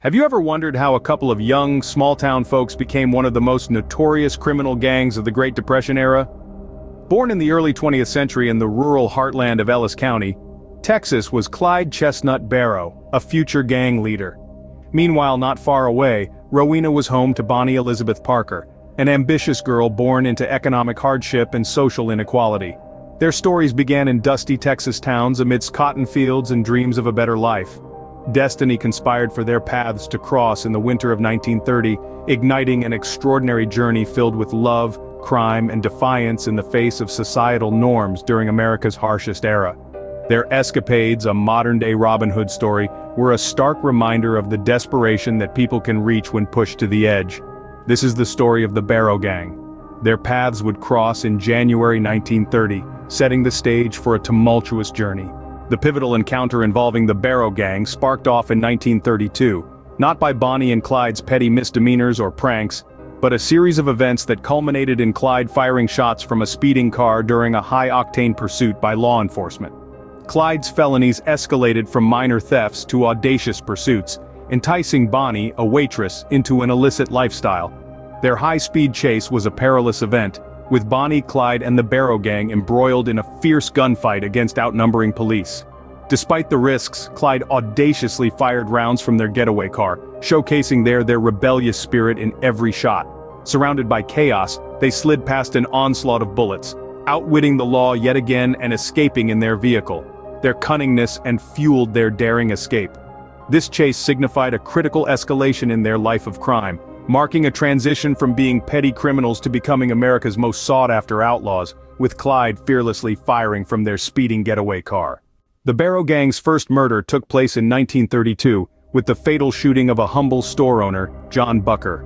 Have you ever wondered how a couple of young, small-town folks became one of the most notorious criminal gangs of the Great Depression era? Born in the early 20th century in the rural heartland of Ellis County, Texas was Clyde Chestnut Barrow, a future gang leader. Meanwhile, not far away, Rowena was home to Bonnie Elizabeth Parker, an ambitious girl born into economic hardship and social inequality. Their stories began in dusty Texas towns amidst cotton fields and dreams of a better life. Destiny conspired for their paths to cross in the winter of 1930, igniting an extraordinary journey filled with love, crime, and defiance in the face of societal norms during America's harshest era. Their escapades, a modern-day Robin Hood story, were a stark reminder of the desperation that people can reach when pushed to the edge. This is the story of the Barrow Gang. Their paths would cross in January 1930, setting the stage for a tumultuous journey. The pivotal encounter involving the Barrow Gang sparked off in 1932, not by Bonnie and Clyde's petty misdemeanors or pranks, but a series of events that culminated in Clyde firing shots from a speeding car during a high-octane pursuit by law enforcement. Clyde's felonies escalated from minor thefts to audacious pursuits, enticing Bonnie, a waitress, into an illicit lifestyle. Their high-speed chase was a perilous event, with Bonnie, Clyde, and the Barrow Gang embroiled in a fierce gunfight against outnumbering police. Despite the risks, Clyde audaciously fired rounds from their getaway car, showcasing their rebellious spirit in every shot. Surrounded by chaos, they slid past an onslaught of bullets, outwitting the law yet again and escaping in their vehicle. Their cunningness fueled their daring escape. This chase signified a critical escalation in their life of crime, marking a transition from being petty criminals to becoming America's most sought-after outlaws, with Clyde fearlessly firing from their speeding getaway car. The Barrow Gang's first murder took place in 1932, with the fatal shooting of a humble store owner, John Bucker.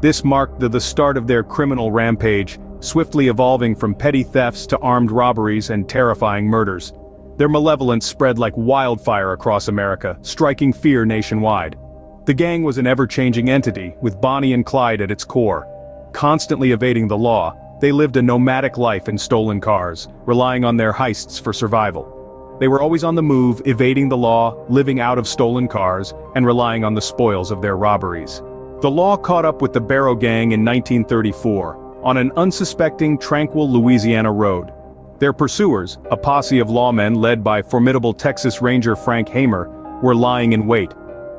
This marked the start of their criminal rampage, swiftly evolving from petty thefts to armed robberies and terrifying murders. Their malevolence spread like wildfire across America, striking fear nationwide. The gang was an ever-changing entity, with Bonnie and Clyde at its core. Constantly evading the law, they lived a nomadic life in stolen cars, relying on their heists for survival. They were always on the move, evading the law, living out of stolen cars, and relying on the spoils of their robberies. The law caught up with the Barrow Gang in 1934, on an unsuspecting, tranquil Louisiana road. Their pursuers, a posse of lawmen led by formidable Texas Ranger Frank Hamer, were lying in wait.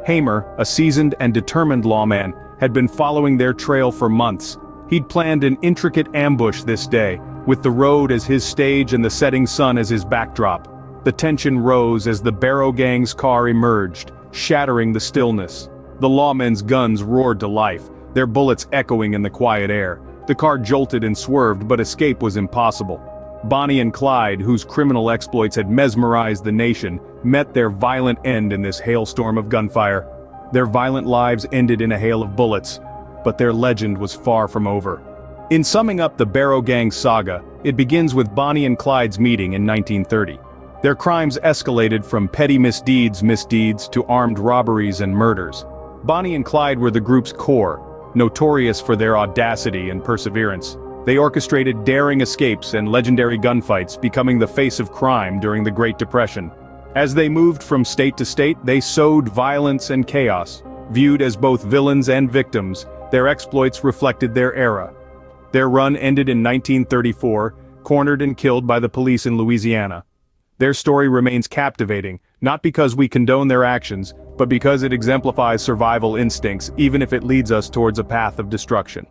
Hamer, a seasoned and determined lawman, had been following their trail for months. He'd planned an intricate ambush this day, with the road as his stage and the setting sun as his backdrop. The tension rose as the Barrow Gang's car emerged, shattering the stillness. The lawmen's guns roared to life, their bullets echoing in the quiet air. The car jolted and swerved, but escape was impossible. Bonnie and Clyde, whose criminal exploits had mesmerized the nation, met their violent end in this hailstorm of gunfire. Their violent lives ended in a hail of bullets, but their legend was far from over. In summing up the Barrow Gang saga, it begins with Bonnie and Clyde's meeting in 1930. Their crimes escalated from petty misdeeds to armed robberies and murders. Bonnie and Clyde were the group's core, notorious for their audacity and perseverance. They orchestrated daring escapes and legendary gunfights, becoming the face of crime during the Great Depression. As they moved from state to state, they sowed violence and chaos. Viewed as both villains and victims, their exploits reflected their era. Their run ended in 1934, cornered and killed by the police in Louisiana. Their story remains captivating, not because we condone their actions, but because it exemplifies survival instincts, even if it leads us towards a path of destruction.